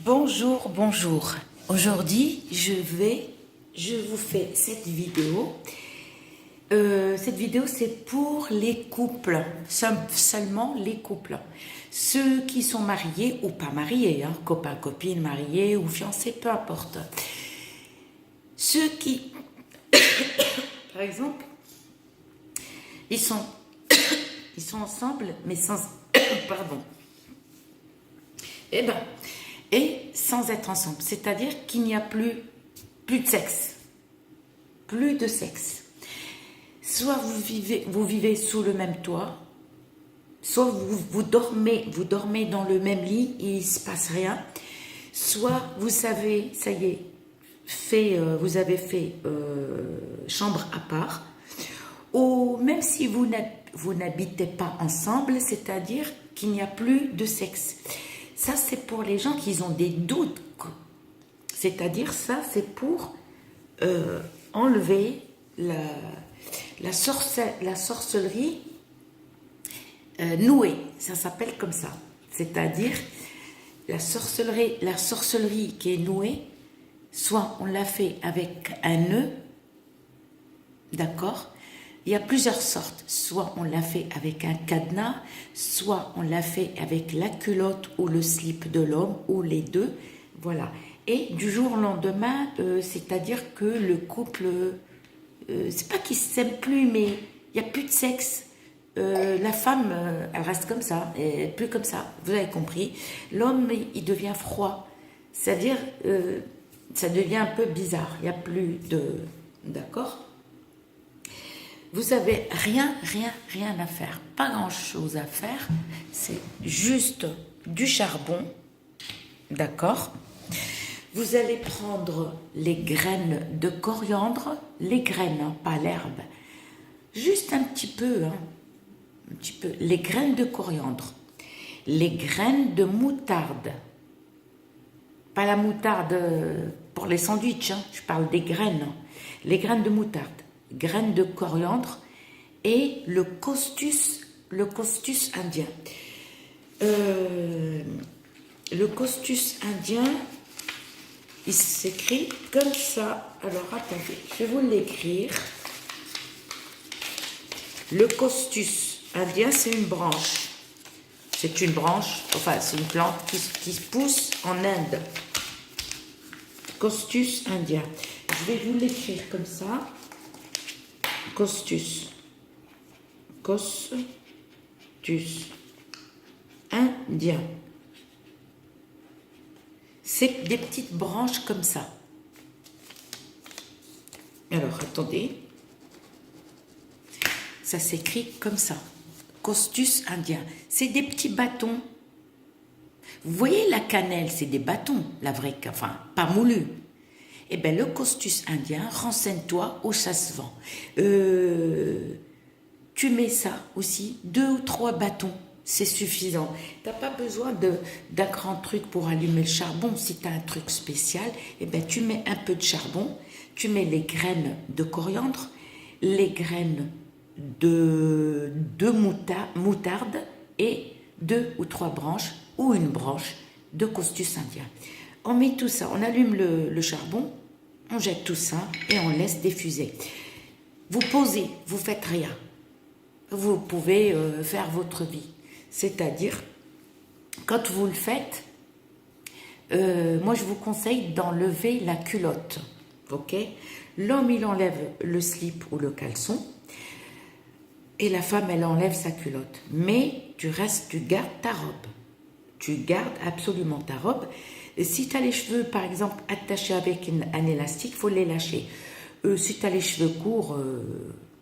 Bonjour, bonjour. Aujourd'hui, je vous fais cette vidéo. Cette vidéo, c'est pour les couples, seulement les couples. Ceux qui sont mariés ou pas mariés, hein, copain, copine, mariés ou fiancés, peu importe. Ceux qui, par exemple, ils sont, ils sont ensemble, mais sans, pardon. Eh ben, et sans être ensemble. C'est-à-dire qu'il n'y a plus de sexe. Plus de sexe. Soit vous vivez sous le même toit, soit vous dormez dans le même lit et il ne se passe rien, soit vous savez, ça y est, vous avez fait chambre à part, ou même si vous n'habitez pas ensemble, c'est-à-dire qu'il n'y a plus de sexe. Ça, c'est pour les gens qui ont des doutes. C'est-à-dire, ça, c'est pour enlever la sorcellerie nouée. Ça s'appelle comme ça. C'est-à-dire, la sorcellerie qui est nouée, soit on l'a fait avec un nœud, d'accord? Il y a plusieurs sortes. Soit on l'a fait avec un cadenas, soit on l'a fait avec la culotte ou le slip de l'homme, ou les deux. Voilà. Et du jour au lendemain, c'est-à-dire que le couple, c'est pas qu'ils ne s'aiment plus, mais il n'y a plus de sexe. La femme, elle reste comme ça, et plus comme ça. Vous avez compris. L'homme, il devient froid. C'est-à-dire, ça devient un peu bizarre. Il n'y a plus de... D'accord ? Vous avez rien à faire, pas grand chose à faire, c'est juste du charbon, d'accord? Vous allez prendre les graines de coriandre, les graines, hein, pas l'herbe, juste un petit peu, les graines de coriandre, les graines de moutarde, pas la moutarde pour les sandwichs, hein, je parle des graines, hein, les graines de moutarde. Graines de coriandre et le costus indien. Le costus indien, il s'écrit comme ça. Alors attendez, je vais vous l'écrire. Le costus indien, c'est une branche. C'est une branche, enfin c'est une plante qui pousse en Inde. Costus indien. Je vais vous l'écrire comme ça. Costus indien. C'est des petites branches comme ça. Alors, attendez. Ça s'écrit comme ça. Costus indien. C'est des petits bâtons. Vous voyez la cannelle, c'est des bâtons, la vraie, enfin, pas moulu. Eh bien, le costus indien, renseigne-toi où ça se vend. Tu mets ça aussi, 2 ou 3 bâtons, c'est suffisant. Tu n'as pas besoin d'un grand truc pour allumer le charbon. Si tu as un truc spécial, eh bien, tu mets un peu de charbon, tu mets les graines de coriandre, les graines de moutarde et 2 ou 3 branches ou une branche de costus indien. On met tout ça, on allume le charbon, on jette tout ça et on laisse diffuser. Vous posez, vous faites rien. Vous pouvez faire votre vie. C'est-à-dire, quand vous le faites, moi je vous conseille d'enlever la culotte. Ok ? L'homme, il enlève le slip ou le caleçon et la femme, elle enlève sa culotte. Mais tu gardes ta robe. Tu gardes absolument ta robe. Si tu as les cheveux, par exemple, attachés avec un élastique, il faut les lâcher. Si tu as les cheveux courts,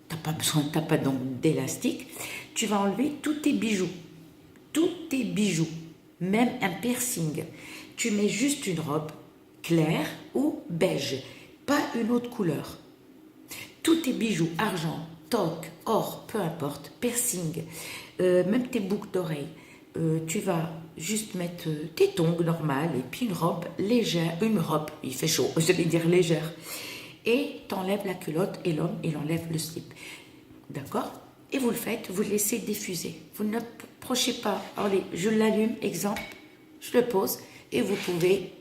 tu n'as pas donc d'élastique, tu vas enlever tous tes bijoux, même un piercing. Tu mets juste une robe claire ou beige, pas une autre couleur. Tous tes bijoux, argent, toque, or, peu importe, piercing, même tes boucles d'oreilles. Tu vas juste mettre tes tongs normales et puis une robe légère, il fait chaud, je vais dire légère. Et t'enlèves la culotte et l'homme, il enlève le slip. D'accord? Et vous le faites, vous le laissez diffuser. Vous n'approchez pas. Allez, je l'allume, exemple, je le pose et vous pouvez,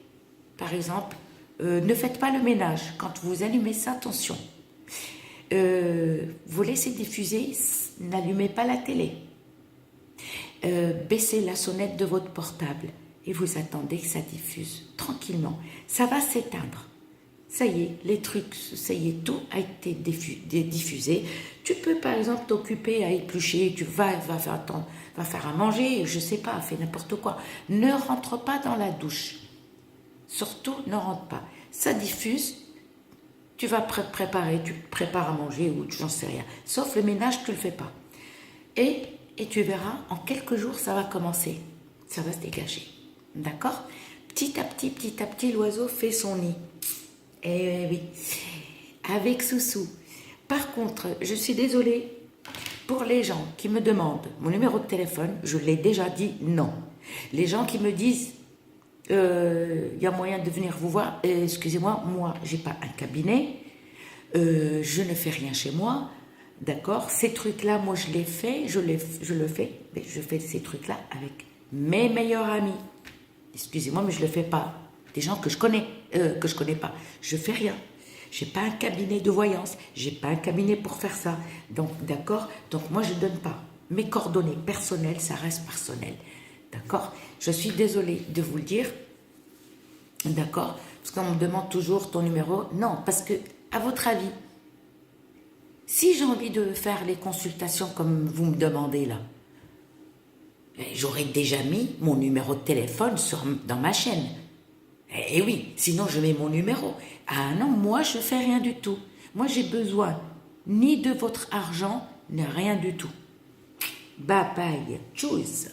par exemple, ne faites pas le ménage. Quand vous allumez ça, attention. Vous laissez diffuser, n'allumez pas la télé. Baissez la sonnette de votre portable et vous attendez que ça diffuse tranquillement. Ça va s'éteindre. Ça y est, les trucs, ça y est, tout a été diffusé. Tu peux par exemple t'occuper à éplucher, tu vas faire à manger, je sais pas, fais n'importe quoi. Ne rentre pas dans la douche. Surtout, ne rentre pas. Ça diffuse, tu vas préparer, tu prépares à manger ou j'en sais rien. Sauf le ménage, tu le fais pas. Et tu verras, en quelques jours, ça va commencer. Ça va se dégager. D'accord? Petit à petit, l'oiseau fait son nid. Eh oui, avec Soussou. Par contre, je suis désolée pour les gens qui me demandent mon numéro de téléphone, je l'ai déjà dit non. Les gens qui me disent, y a moyen de venir vous voir, excusez-moi, moi, j'ai pas un cabinet, je ne fais rien chez moi, d'accord? Ces trucs-là, moi, je les fais, je le fais, mais je fais ces trucs-là avec mes meilleurs amis. Excusez-moi, mais je le fais pas. Des gens que je connais pas. Je fais rien. J'ai pas un cabinet de voyance. J'ai pas un cabinet pour faire ça. Donc, d'accord. Donc, moi, je donne pas. Mes coordonnées personnelles, ça reste personnel. D'accord. Je suis désolée de vous le dire. D'accord. Parce qu'on me demande toujours ton numéro. Non, parce que, à votre avis, si j'ai envie de faire les consultations comme vous me demandez là, j'aurais déjà mis mon numéro de téléphone dans ma chaîne. Eh oui, sinon je mets mon numéro. Ah non, moi je fais rien du tout. Moi j'ai besoin ni de votre argent, ni rien du tout. Bye bye, tchuss.